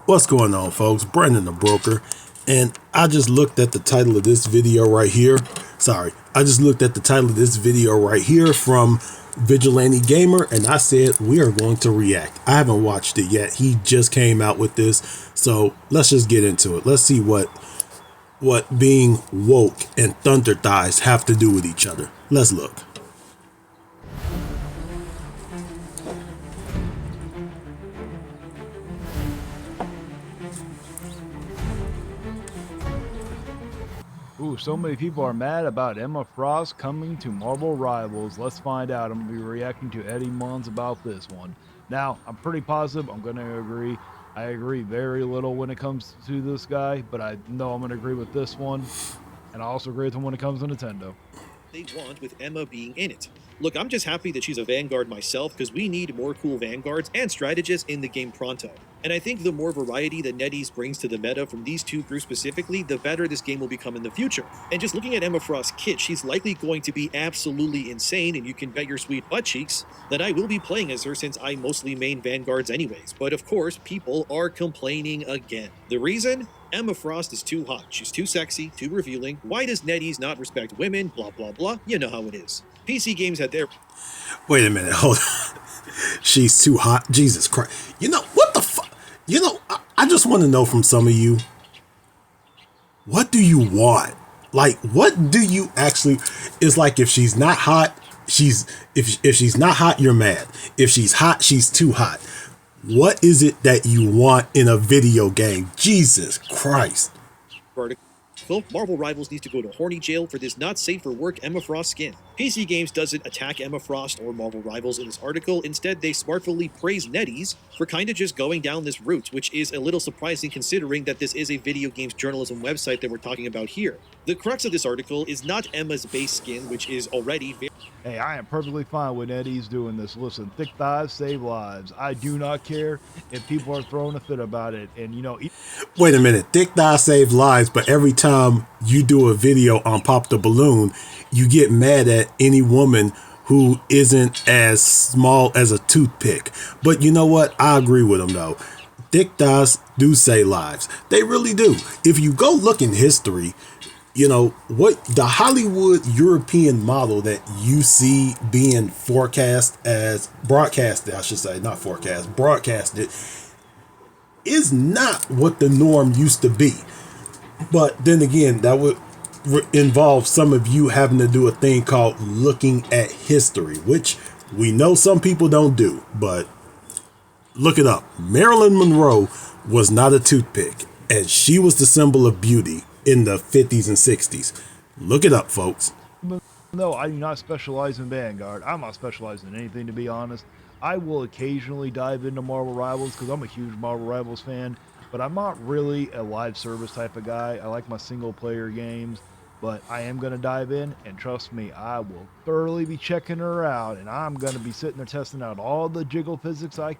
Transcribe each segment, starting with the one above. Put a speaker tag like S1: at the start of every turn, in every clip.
S1: What's going on, folks? Brandon the Broker, and I just looked at the title of this video right here. I just looked at the title of this video right here from Vigilante Gamer, and I said we are going to react. I haven't watched it yet. He just came out with this, so let's just get into it. Let's see what being woke and Thunder Thighs have to do with each other. Let's look.
S2: Ooh, so many people are mad about Emma Frost coming to Marvel Rivals. Let's find out. I'm going to be reacting to Eddie Munns about this one. Now, I'm pretty positive I'm going to agree. I agree very little when it comes to this guy, but I know I'm going to agree with this one. And I also agree with him when it comes to Nintendo.
S3: They want with Emma being in it. Look, I'm just happy that she's a Vanguard myself because we need more cool Vanguards and strategists in the game pronto. And I think the more variety that NetEase brings to the meta from these two groups specifically, the better this game will become in the future. And just looking at Emma Frost's kit, she's likely going to be absolutely insane, and you can bet your sweet butt cheeks that I will be playing as her since I mostly main Vanguards anyways. But of course, people are complaining again. The reason? Emma Frost is too hot. She's too sexy, too revealing. Why does NetEase not respect women? Blah, blah, blah. You know how it is. PC Games had their...
S1: Wait a minute, hold on. She's too hot. Jesus Christ. You know, what the fuck? You know, I just want to know from some of you, what do you want? Like, what do you actually... It's like if she's not hot, if she's not hot, you're mad. If she's hot, she's too hot. What is it that you want in a video game? Jesus Christ.
S3: Marvel Rivals needs to go to horny jail for this not safe for work Emma Frost skin. PC Games doesn't attack Emma Frost or Marvel Rivals in this article. Instead, they smartfully praise NetEase for kind of just going down this route, which is a little surprising considering that this is a video games journalism website that we're talking about here. The crux of this article is not Emma's base skin, which is already very...
S2: Hey, I am perfectly fine with NetEase doing this. Listen, thick thighs save lives. I do not care if people are throwing a fit about it. And, you know...
S1: Wait a minute. Thick thighs save lives, but every time you do a video on Pop the Balloon, you get mad at any woman who isn't as small as a toothpick. But you know what? I agree with them, though. Thick thighs do save lives. They really do. If you go look in history... You know, what the Hollywood European model that you see being broadcasted, I should say, not forecast, broadcasted, is not what the norm used to be. But then again, that would involve some of you having to do a thing called looking at history, which we know some people don't do, but look it up. Marilyn Monroe was not a toothpick, and she was the symbol of beauty in the 50s and 60s. Look it up, folks.
S2: No, I do not specialize in Vanguard. I'm not specialized in anything, to be honest. I will occasionally dive into Marvel Rivals because I'm a huge Marvel Rivals fan, but I'm not really a live service type of guy. I like my single player games, but I am going to dive in, and trust me, I will thoroughly be checking her out, and I'm going to be sitting there testing out all the jiggle physics I...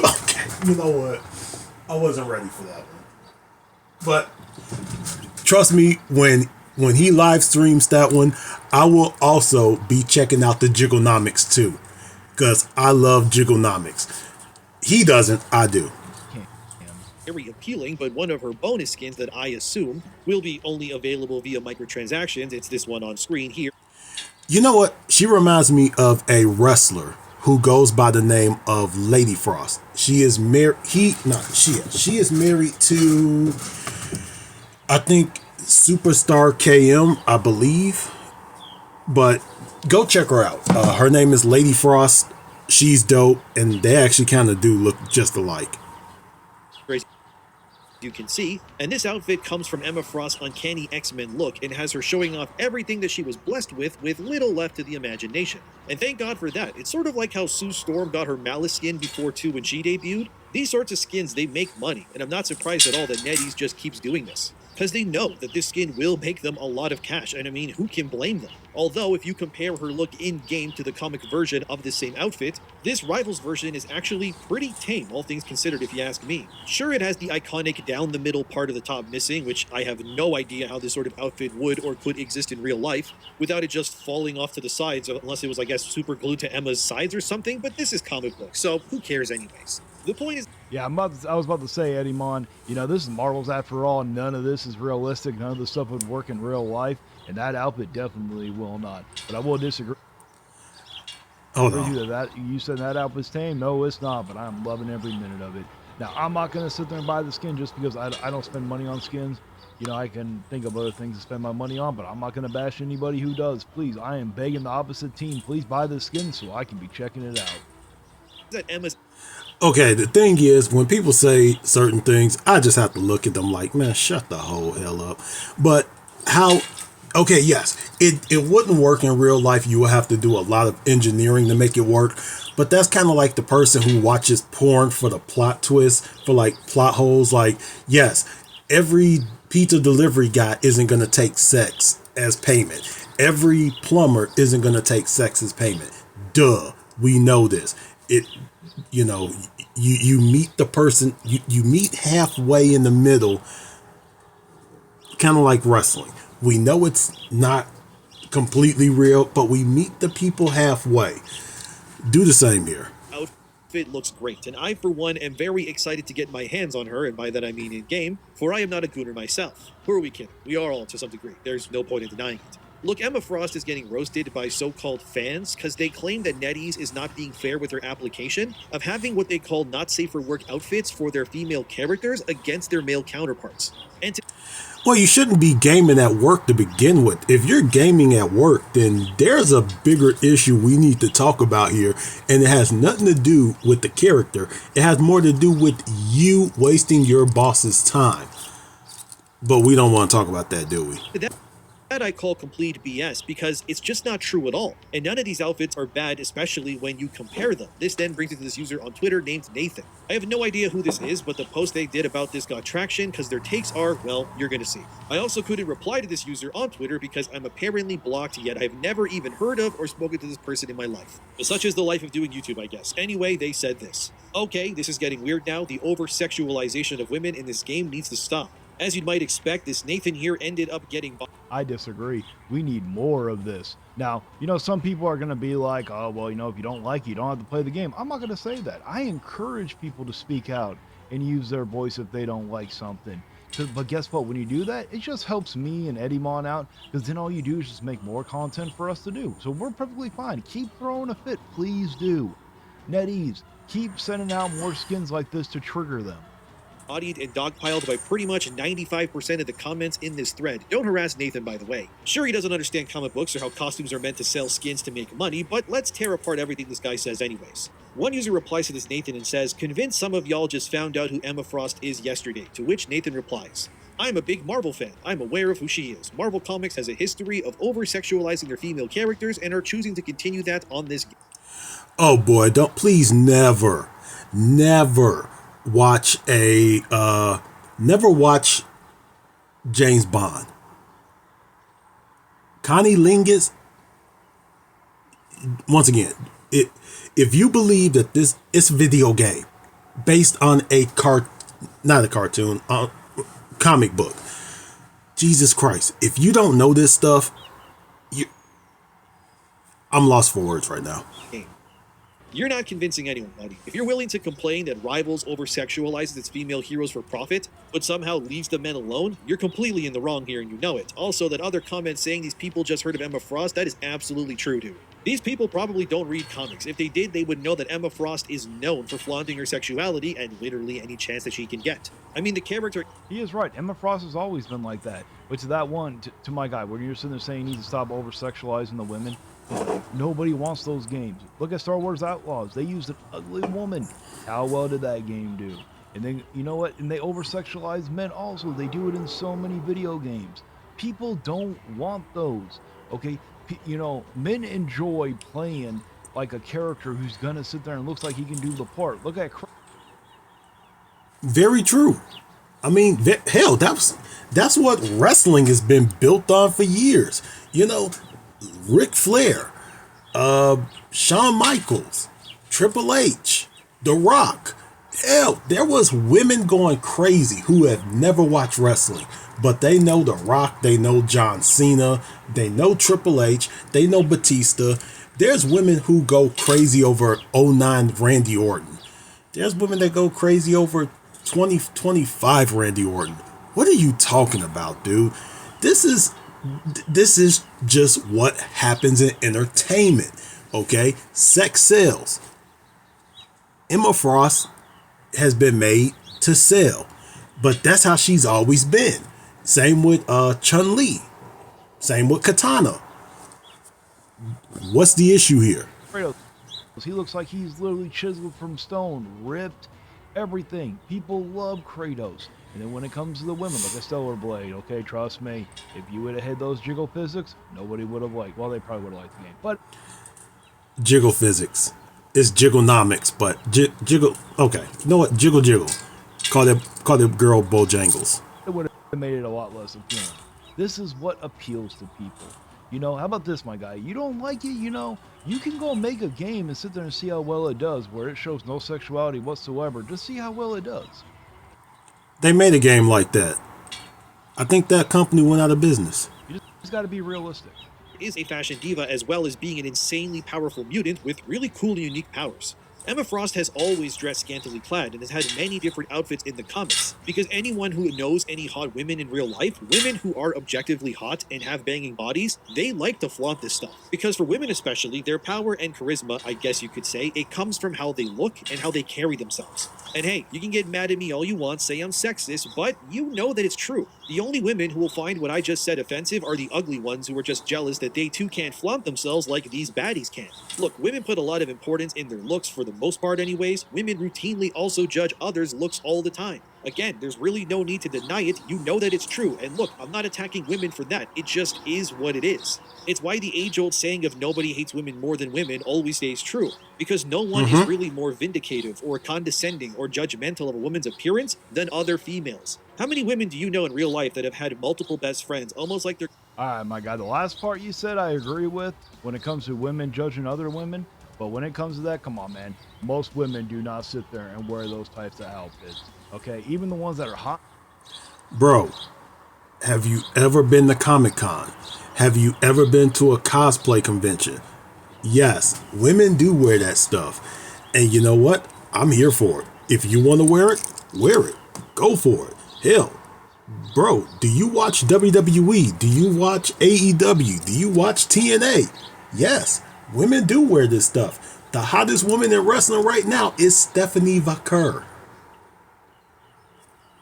S1: Okay, you know what? I wasn't ready for that one. But trust me, when he live streams that one, I will also be checking out the Jigglenomics too. Because I love Jigglenomics. He doesn't, I do.
S3: Very appealing, but one of her bonus skins that I assume will be only available via microtransactions. It's this one on screen here.
S1: You know what? She reminds me of a wrestler who goes by the name of Lady Frost. She is married. She is married to, I think, Superstar KM, I believe. But go check her out. Her name is Lady Frost. She's dope, and they actually kind of do look just alike.
S3: You can see, and this outfit comes from Emma Frost's uncanny X-Men look and has her showing off everything that she was blessed with little left to the imagination. And thank God for that. It's sort of like how Sue Storm got her Malice skin before 2 when she debuted. These sorts of skins, they make money, and I'm not surprised at all that NetEase just keeps doing this. because they know that this skin will make them a lot of cash, and I mean, who can blame them? Although, if you compare her look in-game to the comic version of the same outfit, this Rivals version is actually pretty tame, all things considered if you ask me. Sure, it has the iconic down-the-middle part of the top missing, which I have no idea how this sort of outfit would or could exist in real life, without it just falling off to the sides, unless it was, I guess, super glued to Emma's sides or something, but this is comic book, so who cares anyways? The point is,
S2: Yeah, I was about to say, Eddie Mon, you know, this is Marvel's after all. None of this is realistic. None of this stuff would work in real life, and that outfit definitely will not. But I will disagree
S1: Hold
S2: with
S1: on.
S2: you that you said that outfit's tame. No, it's not, but I'm loving every minute of it. Now, I'm not going to sit there and buy the skin just because I don't spend money on skins. You know, I can think of other things to spend my money on, but I'm not going to bash anybody who does. Please, I am begging the opposite team. Please buy this skin so I can be checking it out.
S3: that Emma's
S1: Okay, the thing is, when people say certain things, I just have to look at them like, man, shut the whole hell up. But how, okay, yes, it wouldn't work in real life. You would have to do a lot of engineering to make it work. But that's kind of like the person who watches porn for the plot twist, for like plot holes. Like, yes, every pizza delivery guy isn't going to take sex as payment. Every plumber isn't going to take sex as payment. Duh, we know this. You know, you meet the person, you meet halfway in the middle, kind of like wrestling. We know it's not completely real, but we meet the people halfway. Do the same here.
S3: outfit looks great, and I, for one, am very excited to get my hands on her, and by that I mean in-game, for I am not a gooner myself. Who are we kidding? We are all to some degree. There's no point in denying it. Look, Emma Frost is getting roasted by so-called fans because they claim that NetEase is not being fair with their application of having what they call not safe for work outfits for their female characters against their male counterparts. And to
S1: Well, you shouldn't be gaming at work to begin with. If you're gaming at work, then there's a bigger issue we need to talk about here, and it has nothing to do with the character. It has more to do with you wasting your boss's time. But we don't want to talk about that, do we?
S3: that I call complete BS because it's just not true at all. And none of these outfits are bad, especially when you compare them. This then brings me to this user on Twitter named Nathan. I have no idea who this is, but the post they did about this got traction because their takes are, well, you're gonna see. I also couldn't reply to this user on Twitter because I'm apparently blocked, yet I've never even heard of or spoken to this person in my life. But such is the life of doing YouTube, I guess. Anyway, they said this. Okay, this is getting weird now. The over-sexualization of women in this game needs to stop. As you might expect, this Nathan here ended up getting...
S2: I disagree. We need more of this. Now, you know, some people are going to be like, oh, well, you know, if you don't like it, you don't have to play the game. I'm not going to say that. I encourage people to speak out and use their voice if they don't like something. But guess what? When you do that, it just helps me and Eddie Mon out, because then all you do is just make more content for us to do. So we're perfectly fine. Keep throwing a fit. Please do. NetEase, keep sending out more skins like this to trigger them.
S3: Bodied and dogpiled by pretty much 95% of the comments in this thread. Don't harass Nathan, by the way. Sure, he doesn't understand comic books or how costumes are meant to sell skins to make money, but let's tear apart everything this guy says anyways. One user replies to this Nathan and says, "Convinced some of y'all just found out who Emma Frost is yesterday," to which Nathan replies, "I'm a big Marvel fan. I'm aware of who she is. Marvel Comics has a history of over-sexualizing their female characters and are choosing to continue that on this game."
S1: Oh boy, don't please never watch James Bond. Connie Lingus, once again, if you believe that it's a video game based on not a cartoon, comic book, Jesus Christ, if you don't know this stuff, I'm lost for words right now.
S3: You're not convincing anyone, buddy. If you're willing to complain that Rivals over-sexualizes its female heroes for profit, but somehow leaves the men alone, you're completely in the wrong here and you know it. Also, that other comment saying these people just heard of Emma Frost, that is absolutely true, dude. These people probably don't read comics. If they did, they would know that Emma Frost is known for flaunting her sexuality and literally any chance that she can get. I mean, the character...
S2: He is right. Emma Frost has always been like that. But to that one, to my guy, when you're sitting there saying you need to stop over-sexualizing the women, nobody wants those games. Look at Star Wars Outlaws. They used an ugly woman. How well did that game do? And then, you know what? And they over-sexualize men also. They do it in so many video games. People don't want those. Okay? You know, men enjoy playing like a character who's going to sit there and looks like he can do the part. Look at...
S1: Very true. I mean, hell, that's what wrestling has been built on for years. You know, Ric Flair, Shawn Michaels, Triple H, The Rock. Hell, there was women going crazy who have never watched wrestling, but they know The Rock, they know John Cena, they know Triple H, they know Batista. There's women who go crazy over '09 Randy Orton. There's women that go crazy over 2025 Randy Orton. What are you talking about, dude? This is just what happens in entertainment. Okay? Sex sells. Emma Frost has been made to sell. But that's how she's always been. Same with Chun-Li. Same with Katana. What's the issue here?
S2: Kratos, he looks like he's literally chiseled from stone, ripped, everything. People love Kratos. And then when it comes to the women, like a Stellar Blade, okay, trust me, if you would have had those jiggle physics, nobody would have liked. Well, they probably would have liked the game, but
S1: Jiggle physics. It's jigglenomics, but jiggle. Okay, you know what? Jiggle. Call that girl Bojangles.
S2: it would have made it a lot less appealing. This is what appeals to people. You know, how about this, my guy? You don't like it, you know, you can go make a game and sit there and see how well it does, where it shows no sexuality whatsoever. Just see how well it does.
S1: They made a game like that. I think that company went out of business.
S2: You just got to be realistic.
S3: Is a fashion diva as well as being an insanely powerful mutant with really cool and unique powers. Emma Frost has always dressed scantily clad and has had many different outfits in the comics, because anyone who knows any hot women in real life, women who are objectively hot and have banging bodies, they like to flaunt this stuff. Because for women especially, their power and charisma, I guess you could say, it comes from how they look and how they carry themselves. And hey, you can get mad at me all you want, say I'm sexist, but you know that it's true. The only women who will find what I just said offensive are the ugly ones who are just jealous that they too can't flaunt themselves like these baddies can. Look, women put a lot of importance in their looks for the most part anyways. Women routinely also judge others' looks all the time. Again, there's really no need to deny it. You know that it's true. And look, I'm not attacking women for that. It just is what it is. It's why the age-old saying of nobody hates women more than women always stays true. Because no one is really more vindicative or condescending or judgmental of a woman's appearance than other females. How many women do you know in real life that have had multiple best friends, almost like they're...
S2: All right, my guy, the last part you said I agree with when it comes to women judging other women. But when it comes to that, come on, man. Most women do not sit there and wear those types of outfits. Okay, even the ones that are hot.
S1: Bro, have you ever been to Comic-Con? Have you ever been to a cosplay convention? Yes, women do wear that stuff. And you know what? I'm here for it. If you want to wear it, wear it. Go for it. Hell, bro, do you watch WWE? Do you watch AEW? Do you watch TNA? Yes, women do wear this stuff. The hottest woman in wrestling right now is Stephanie Vaquer.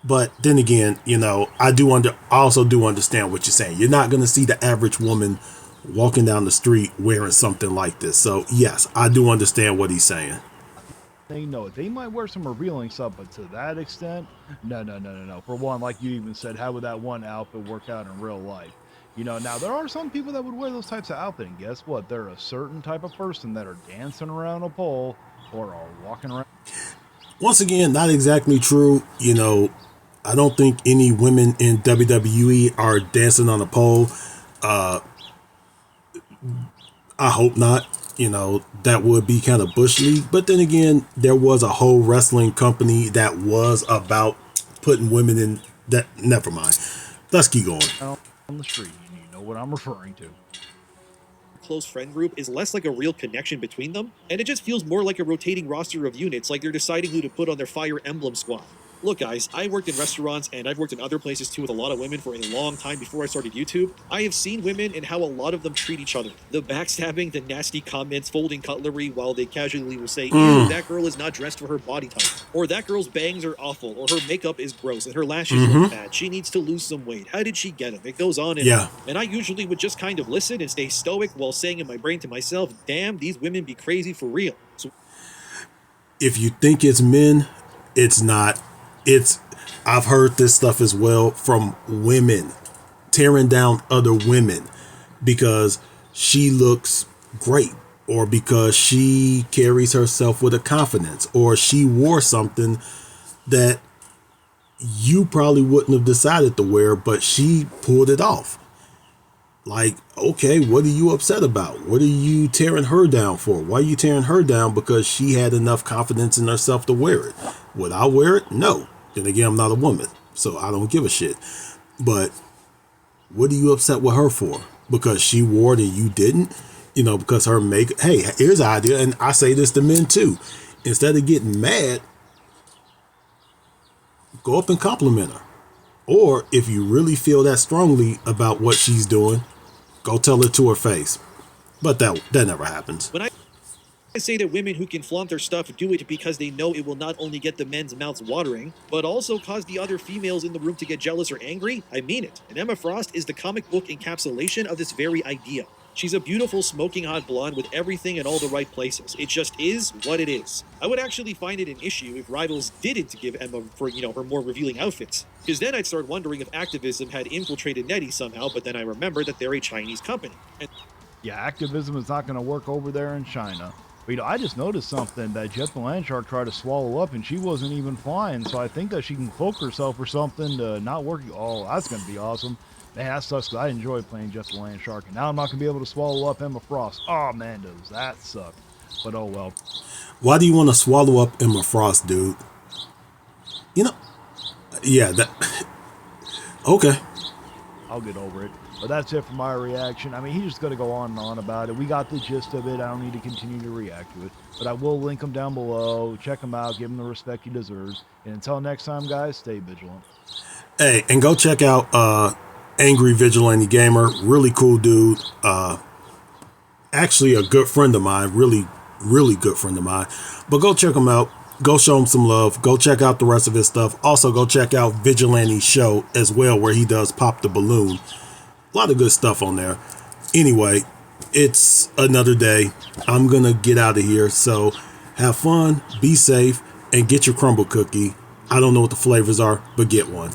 S1: But then again, you know, I also do understand what you're saying. You're not going to see the average woman walking down the street wearing something like this. So yes, I do understand what he's saying.
S2: They know it. They might wear some revealing stuff, but to that extent, no. For one, like you even said, how would that one outfit work out in real life? You know, now there are some people that would wear those types of outfits, and guess what? They're a certain type of person that are dancing around a pole or are walking around.
S1: Once again, not exactly true. You know, I don't think any women in WWE are dancing on a pole. I hope not. You know, that would be kind of bush league. But then again, there was a whole wrestling company that was about putting women in that. Never mind. Let's keep going.
S2: On the street, you know what I'm referring to.
S3: close friend group is less like a real connection between them, and it just feels more like a rotating roster of units, like they're deciding who to put on their Fire Emblem squad. Look guys, I worked in restaurants and I've worked in other places too with a lot of women for a long time before I started YouTube. I have seen women and how a lot of them treat each other. The backstabbing, the nasty comments, folding cutlery while they casually will say, ew, that girl is not dressed for her body type. Or that girl's bangs are awful. Or her makeup is gross and her lashes look bad. She needs to lose some weight. How did she get them? It goes on and on. And I usually would just kind of listen and stay stoic while saying in my brain to myself, damn, these women be crazy for real. So
S1: if you think it's men, it's not. I've heard this stuff as well from women tearing down other women because she looks great or because she carries herself with a confidence or she wore something that you probably wouldn't have decided to wear, but she pulled it off. Like, okay, what are you upset about? What are you tearing her down for? Why are you tearing her down? Because she had enough confidence in herself to wear it. Would I wear it? No. Then again, I'm not a woman, so I don't give a shit. But what are you upset with her for? Because she wore it and you didn't? Because her make. Hey, here's an idea, and I say this to men too. Instead of getting mad, go up and compliment her. Or if you really feel that strongly about what she's doing, go tell her to her face. But that never happens.
S3: When I say that women who can flaunt their stuff do it because they know it will not only get the men's mouths watering, but also cause the other females in the room to get jealous or angry, I mean it. And Emma Frost is the comic book encapsulation of this very idea. She's a beautiful, smoking hot blonde with everything in all the right places. It just is what it is. I would actually find it an issue if Rivals didn't give Emma for, her more revealing outfits. Because then I'd start wondering if activism had infiltrated Nettie somehow, but then I remember that they're a Chinese company. And
S2: Yeah, activism is not going to work over there in China. But, I just noticed something that Jet the Landshark tried to swallow up, and she wasn't even flying. So I think that she can cloak herself or something to not work. Oh, that's going to be awesome. Man, that sucks, 'cause I enjoy playing Jet the Landshark, and now I'm not going to be able to swallow up Emma Frost. Oh, man, does that suck. But oh well.
S1: Why do you want to swallow up Emma Frost, dude? Yeah, that. Okay.
S2: I'll get over it. But that's it for my reaction. I mean, he's just going to go on and on about it. We got the gist of it. I don't need to continue to react to it. But I will link him down below. Check him out. Give him the respect he deserves. And until next time, guys, stay vigilant.
S1: Hey, and go check out Angry Vigilante Gamer. Really cool dude. Actually a good friend of mine. Really, really good friend of mine. But go check him out. Go show him some love. Go check out the rest of his stuff. Also, go check out Vigilante's show as well, where he does Pop the Balloon. A lot of good stuff on there. Anyway, it's another day. I'm going to get out of here. So have fun, be safe, and get your crumble cookie. I don't know what the flavors are, but get one.